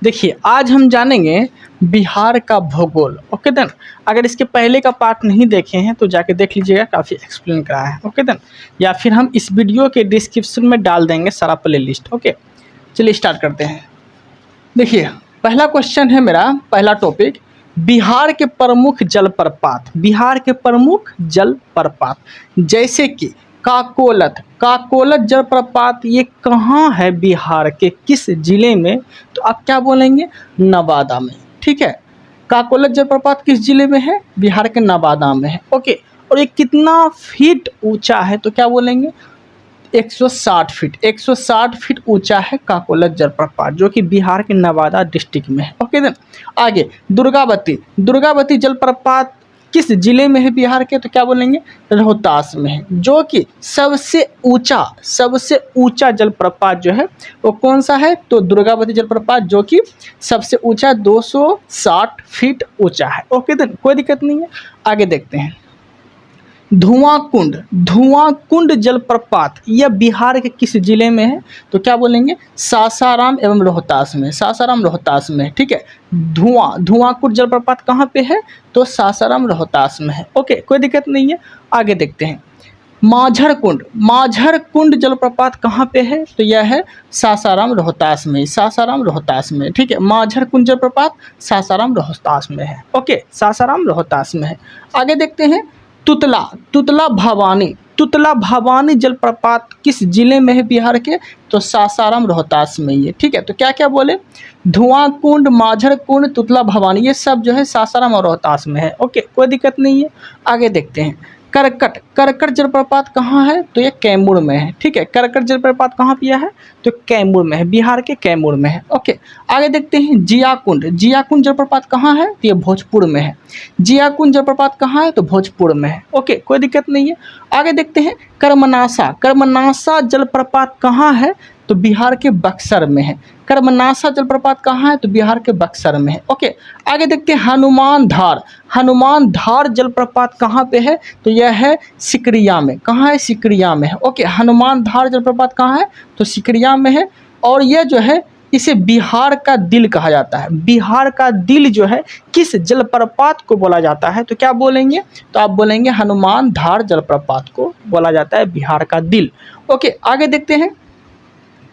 देखिए आज हम जानेंगे बिहार का भूगोल। ओके देन, अगर इसके पहले का पार्ट नहीं देखे हैं तो जाके देख लीजिएगा, काफ़ी एक्सप्लेन करा है। ओके देन, या फिर हम इस वीडियो के डिस्क्रिप्शन में डाल देंगे सारा प्ले लिस्ट। ओके चलिए स्टार्ट करते हैं। देखिए पहला क्वेश्चन है मेरा, पहला टॉपिक, बिहार के प्रमुख जलप्रपात। बिहार के प्रमुख जलप्रपात जैसे कि काकोलत जलप्रपात, ये कहाँ है बिहार के किस जिले में? तो आप क्या बोलेंगे? नवादा में। ठीक है, काकोलत जलप्रपात किस जिले में है? बिहार के नवादा में है। ओके, और ये कितना फीट ऊंचा है? तो क्या बोलेंगे? 160 फीट। 160 फीट ऊंचा है काकोलत जलप्रपात, जो कि बिहार के नवादा डिस्ट्रिक्ट में है। ओके देन, आगे दुर्गावती जलप्रपात किस जिले में है बिहार के? तो क्या बोलेंगे? रोहतास में है, जो कि सबसे ऊंचा जलप्रपात जो है वो कौन सा है? तो दुर्गावती जलप्रपात, जो कि सबसे ऊंचा 260 फीट ऊंचा है। ओके देन, कोई दिक्कत नहीं है। आगे देखते हैं, धुआं कुंड जलप्रपात, यह बिहार के किस जिले में है? तो क्या बोलेंगे? सासाराम एवं रोहतास में। सासाराम रोहतास में, ठीक है। धुआं कुंड जलप्रपात कहाँ पे है? तो सासाराम रोहतास में है। ओके, कोई दिक्कत नहीं है। आगे देखते हैं, माझर कुंड जलप्रपात कहाँ पे है? तो यह है सासाराम रोहतास में। सासाराम रोहतास में, ठीक है। माझर कुंड जलप्रपात सासाराम रोहतास में है। ओके, सासाराम रोहतास में है। आगे देखते हैं, तुतला भवानी जलप्रपात किस जिले में है बिहार के? तो सासाराम रोहतास में ही है। ठीक है, तो क्या क्या बोले? धुआं कुंड, माझर कुंड, तुतला भवानी, ये सब जो है सासाराम और रोहतास में है। ओके, कोई दिक्कत नहीं है। आगे देखते हैं, करकट जलप्रपात कहाँ है? तो ये कैमूर में है। ठीक है, करकट जलप्रपात कहाँ पे है? तो कैमूर में है, बिहार के कैमूर में है। ओके, आगे देखते हैं, जियाकुंड जलप्रपात कहाँ है? तो ये भोजपुर में है। जियाकुंड जलप्रपात कहाँ है? तो भोजपुर में है। ओके, कोई दिक्कत नहीं है। आगे देखते हैं, कर्मनासा जलप्रपात कहाँ है? तो बिहार के बक्सर में है। कर्मनासा जलप्रपात कहाँ है? तो बिहार के बक्सर में है। ओके, आगे देखते हैं, हनुमान धार जलप्रपात कहाँ पे है? तो यह है सिकरिया में। कहाँ है? सिकरिया में है। ओके, हनुमान धार जलप्रपात कहाँ है? तो सिकरिया में है। और यह जो है, इसे बिहार का दिल कहा जाता है। बिहार का दिल जो है किस जलप्रपात को बोला जाता है? तो क्या बोलेंगे? तो आप बोलेंगे हनुमान धार जलप्रपात को बोला जाता है बिहार का दिल। ओके, आगे देखते हैं,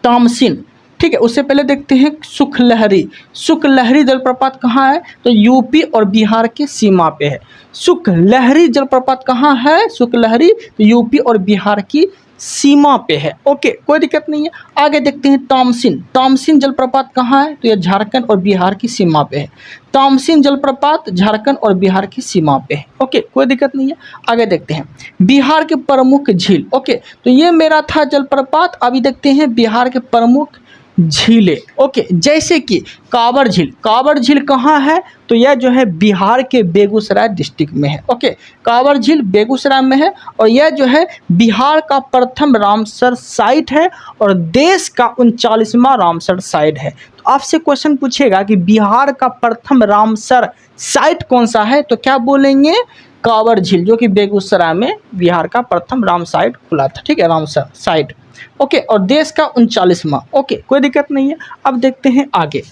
तामसिन। ठीक है, उससे पहले देखते हैं सुखलहरी जलप्रपात कहाँ है? तो यूपी और बिहार के सीमा पे है। सुखलहरी जलप्रपात कहाँ है? सुखलहरी तो यूपी और बिहार की सीमा पे है। ओके, कोई दिक्कत नहीं है। आगे देखते हैं, तामसिन जलप्रपात कहाँ है? तो यह झारखंड और बिहार की सीमा पे है। तामसिन जलप्रपात झारखंड और बिहार की सीमा पे है। ओके, कोई दिक्कत नहीं है। आगे देखते हैं, बिहार के प्रमुख झील। ओके, तो ये मेरा था जलप्रपात। अभी देखते हैं बिहार के प्रमुख झीलें। ओके, जैसे कि कांवर झील कहाँ है? तो यह जो है बिहार के बेगूसराय डिस्ट्रिक्ट में है। ओके, कांवर झील बेगूसराय में है, और यह जो है बिहार का प्रथम रामसर साइट है और देश का 39वां रामसर साइट है। तो आपसे क्वेश्चन पूछेगा कि बिहार का प्रथम रामसर साइट कौन सा है? तो क्या बोलेंगे? कांवर झील, जो कि बेगूसराय में बिहार का प्रथम राम साइट खुला था। ठीक है, रामसर साइट। ओके, और देश का 39वां। ओके, कोई दिक्कत नहीं है। अब देखते हैं आगे,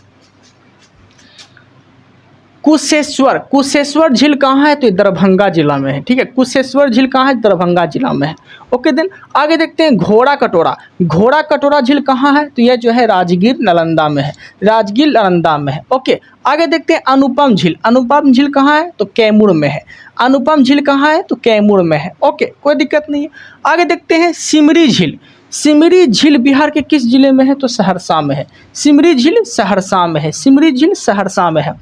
कुशेश्वर झील कहाँ है? तो दरभंगा जिला में है। ठीक है, कुशेश्वर झील कहाँ है? दरभंगा जिला में है। ओके देन, आगे देखते हैं, घोड़ा कटोरा झील कहाँ है? तो यह जो है राजगीर नालंदा में है। राजगीर नालंदा में है। ओके, आगे देखते हैं, अनुपम झील कहाँ है? तो कैमूर में है। अनुपम झील कहाँ है? तो कैमूर में है। ओके, कोई दिक्कत नहीं है। आगे देखते हैं, सिमरी झील बिहार के किस जिले में है? तो सहरसा में है। सिमरी झील सहरसा में है।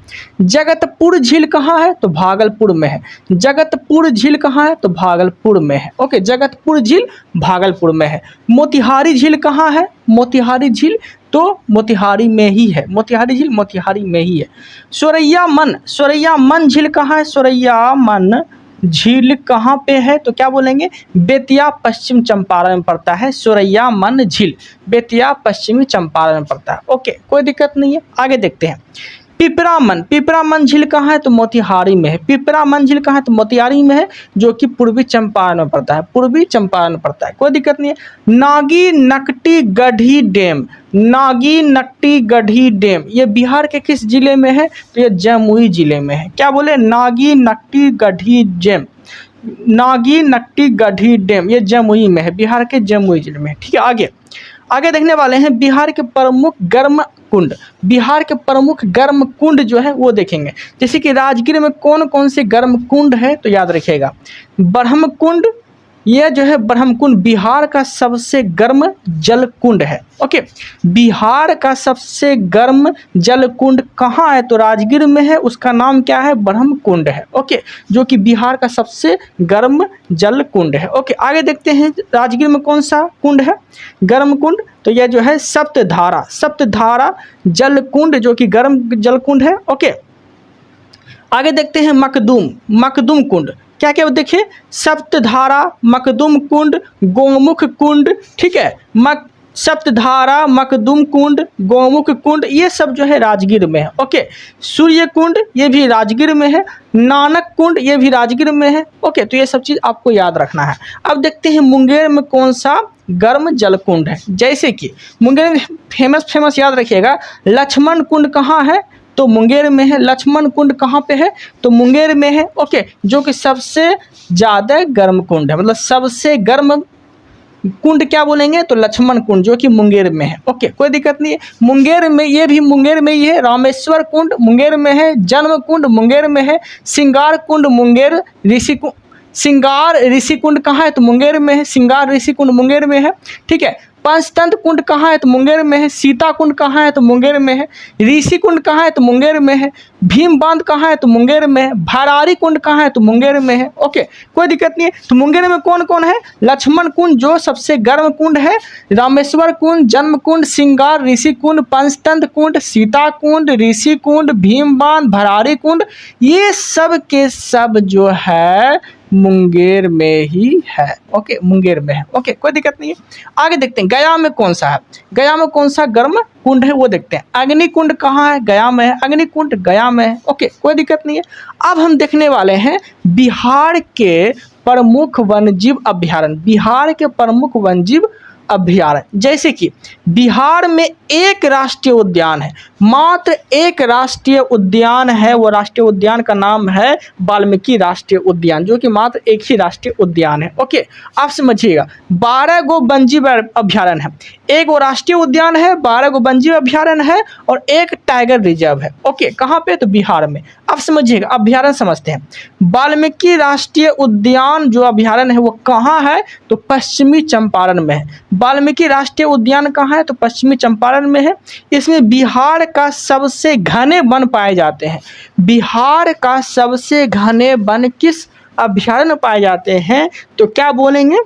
जगतपुर झील कहाँ है? तो भागलपुर में है। जगतपुर झील कहाँ है? तो भागलपुर में है। ओके, जगतपुर झील भागलपुर में है। मोतिहारी झील कहाँ है? मोतिहारी झील तो मोतिहारी में ही है। मोतिहारी झील मोतिहारी में ही है। सोरैया मन झील कहाँ है? सोरैया मन झील कहाँ पे है? तो क्या बोलेंगे? बेतिया पश्चिम चंपारण में पड़ता है। सोरैया मन झील बेतिया पश्चिमी चंपारण में पड़ता है। ओके, कोई दिक्कत नहीं है। आगे देखते हैं, पिपरामन, पिपरामन झील कहाँ है? तो मोतिहारी में है। पिपरामन झील कहाँ है? तो मोतिहारी में है, जो कि पूर्वी चंपारण में पड़ता है, पूर्वी चंपारण में पड़ता है, कोई दिक्कत नहीं है। नागी नकटी गढ़ी डैम, नागी नकटी गढ़ी डैम ये बिहार के किस जिले में है? तो ये जमुई जिले में है। क्या बोले? नागी नकटी गढ़ी डैम, नागी नकटी गढ़ी डैम ये जमुई में है, बिहार के जमुई जिले में है। ठीक है, आगे देखने वाले हैं बिहार के प्रमुख गर्म कुंड। बिहार के प्रमुख गर्म कुंड जो है वो देखेंगे। जैसे कि राजगीर में कौन कौन से गर्म कुंड है? तो याद रखिएगा, ब्रह्म कुंड, यह जो है ब्रह्म कुंड बिहार का सबसे गर्म जल कुंड है। ओके, बिहार का सबसे गर्म जल कुंड कहाँ है? तो राजगीर में है, उसका नाम क्या है? ब्रह्म कुंड है। ओके, जो कि बिहार का सबसे गर्म जल कुंड है। ओके, आगे देखते हैं राजगीर में कौन सा कुंड है गर्म कुंड? तो यह जो है सप्तधारा, सप्तधारा जल कुंड जो कि गर्म जल कुंड है। ओके, आगे देखते हैं मखदूम, मखदूम कुंड। क्या क्या देखिए, सप्तधारा, मखदूम कुंड, गोमुख कुंड। ठीक है, सप्तधारा, मखदूम कुंड, गोमुख कुंड ये सब जो है राजगीर में है। ओके, सूर्य कुंड ये भी राजगीर में है, नानक कुंड ये भी राजगीर में है। ओके, तो ये सब चीज़ आपको याद रखना है। अब देखते हैं मुंगेर में कौन सा गर्म जल कुंड है। जैसे कि मुंगेर में फेमस याद रखिएगा, लक्ष्मण कुंड कहाँ है? तो मुंगेर में है। लक्ष्मण कुंड कहाँ पे है? तो मुंगेर में है। ओके, जो कि सबसे ज़्यादा गर्म कुंड है, मतलब सबसे गर्म कुंड क्या बोलेंगे? तो लक्ष्मण कुंड जो कि मुंगेर में है। ओके, कोई दिक्कत नहीं है। मुंगेर में ये भी मुंगेर में ही है। रामेश्वर कुंड मुंगेर में है, जन्म कुंड मुंगेर में है, सिंगार कुंड मुंगेर, ऋषि कुंड, सिंगार ऋषि कुंड कहाँ है? तो मुंगेर में है, सिंगार ऋषि कुंड मुंगेर में है। ठीक है, पंचतंत्र कुंड कहाँ है? तो मुंगेर में है। सीता कुंड कहाँ है? तो मुंगेर में है। ऋषि कुंड कहाँ है? तो मुंगेर में है। भीम बांध कहाँ है? तो मुंगेर में है। भरारी कुंड कहाँ है? तो मुंगेर में है। ओके, कोई दिक्कत नहीं है। तो मुंगेर में कौन कौन है? लक्ष्मण कुंड जो सबसे गर्म कुंड है, रामेश्वर कुंड, जन्म कुंड, सिंगार ऋषि कुंड, पंचतंत्र कुंड, सीता कुंड, ऋषि कुंड, भीम बांध, भरारी कुंड, ये सब के सब जो है मुंगेर में ही है। ओके, मुंगेर में है। ओके, कोई दिक्कत नहीं है। आगे देखते हैं गया में कौन सा है, गया में कौन सा गर्म कुंड है वो देखते हैं। अग्नि कुंड कहाँ है? गया में है। अग्नि कुंड गया में है। ओके, कोई दिक्कत नहीं है। अब हम देखने वाले हैं बिहार के प्रमुख वन्यजीव अभ्यारण्य, बिहार के प्रमुख वन्यजीव अभ्यारण्य। जैसे कि बिहार में एक राष्ट्रीय उद्यान है, मात्र एक राष्ट्रीय उद्यान है, वो राष्ट्रीय उद्यान का नाम है वाल्मीकि राष्ट्रीय उद्यान, जो कि मात्र एक ही राष्ट्रीय उद्यान है। ओके, आप समझिएगा, 12 गो वन्यजीव अभ्यारण्य है, एक वो राष्ट्रीय उद्यान है, 12 गो वन्यजीव अभ्यारण्य है और एक टाइगर रिजर्व है। ओके, कहाँ पे? तो बिहार में। अब समझिएगा, अभ्यारण्य समझते हैं। वाल्मीकि राष्ट्रीय उद्यान जो अभ्यारण्य है वो कहाँ है? तो पश्चिमी चंपारण में है। वाल्मीकि राष्ट्रीय उद्यान कहाँ है? तो पश्चिमी चंपारण में है। इसमें बिहार का सबसे घने वन पाए जाते हैं। बिहार का सबसे घने वन किस अभ्यारण्य में पाए जाते हैं? तो क्या बोलेंगे?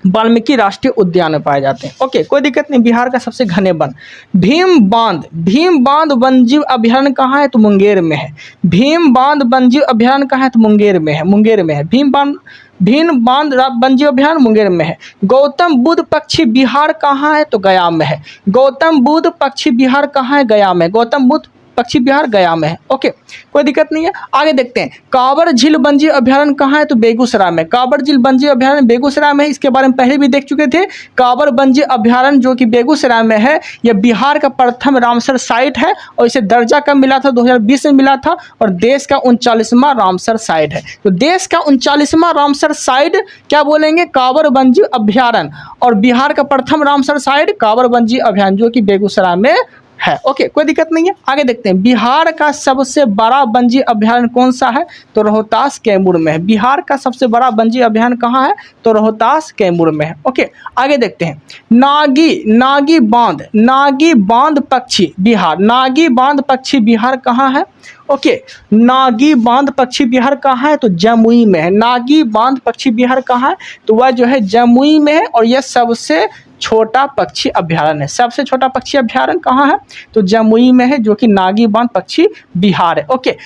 वाल्मीकि राष्ट्रीय उद्यान में पाए जाते हैं। ओके, कोई दिक्कत नहीं। बिहार का सबसे घने वन। भीम बांध, भीम बांध वन्यजीव अभ्यारण्य कहाँ है? तो मुंगेर में है। भीम बांध वन्यजीव अभ्यारण्य कहाँ है? तो मुंगेर में है, मुंगेर में है। भीम बांध वन्यजीव अभ्यारण्य मुंगेर में है। गौतम बुद्ध पक्षी विहार कहाँ है? तो गया में है। गौतम बुद्ध पक्षी विहार कहाँ है? गया में। गौतम बुद्ध पक्षी विहार गया में है। ओके, कोई दिक्कत नहीं है। आगे देखते हैं कांवर झील वन्यजीव अभ्यारण्य कहाँ है? तो बेगूसराय में। कांवर झील वन्यजीव अभ्यारण्य बेगूसराय में है। इसके बारे में पहले भी देख चुके थे। कांवर वन्यजीव अभ्यारण्य जो कि बेगूसराय में है, यह बिहार का प्रथम रामसर साइट है और इसे दर्जा कब मिला था? 2020 में मिला था और देश का 39वां रामसर साइट है। तो देश का 39वां रामसर साइट क्या बोलेंगे? कांवर वन्यजीव अभ्यारण्य। और बिहार का प्रथम रामसर साइट कांवर वन्यजीव अभ्यारण्य जो कि बेगूसराय में है। ओके, कोई दिक्कत नहीं है। आगे देखते हैं बिहार का सबसे बड़ा वन्यजीव अभ्यारण्य कौन सा है? तो रोहतास कैमूर में है। बिहार का सबसे बड़ा वन्यजीव अभ्यारण्य कहाँ है? तो रोहतास कैमूर में है। ओके, आगे देखते हैं नागी बांध पक्षी बिहार। नागी बांध पक्षी बिहार कहाँ है? ओके, नागी बांध पक्षी बिहार कहाँ है? तो जमुई में है। नागी बांध पक्षी बिहार कहाँ है? तो वह जो है जमुई में है और यह सबसे छोटा पक्षी अभ्यारण्य है। सबसे छोटा पक्षी अभ्यारण्य कहाँ है? तो जमुई में है, जो कि नागी बांध पक्षी बिहार है। ओके,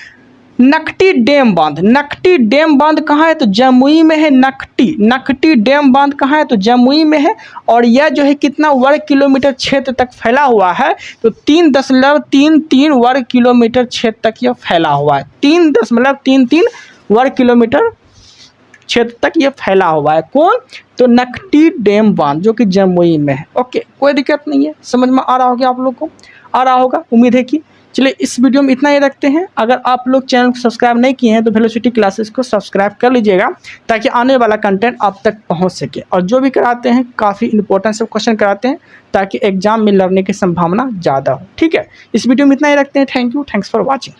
नकटी डैम बांध, नकटी डैम बांध कहाँ है तो जमुई में है। नकटी डैम बांध कहाँ है तो जमुई में है। और यह जो है कितना वर्ग किलोमीटर क्षेत्र तक फैला हुआ है तो 3.33 वर्ग किलोमीटर क्षेत्र तक यह फैला हुआ है। 3.33 वर्ग किलोमीटर क्षेत्र तक ये फैला हुआ है। कौन तो नकटी डैम बांध जो कि जमुई में है। ओके, कोई दिक्कत नहीं है, समझ में आ रहा होगा आप लोग को, आ रहा होगा, उम्मीद है कि। चलिए इस वीडियो में इतना ही रखते हैं। अगर आप लोग चैनल को सब्सक्राइब नहीं किए हैं तो वेलोसिटी क्लासेस को सब्सक्राइब कर लीजिएगा ताकि आने वाला कंटेंट आप तक पहुंच सके। और जो भी कराते हैं काफ़ी इंपॉर्टेंट सब क्वेश्चन कराते हैं ताकि एग्जाम में लड़ने की संभावना ज़्यादा हो। ठीक है, इस वीडियो में इतना ही रखते हैं। Thank you, thanks for watching.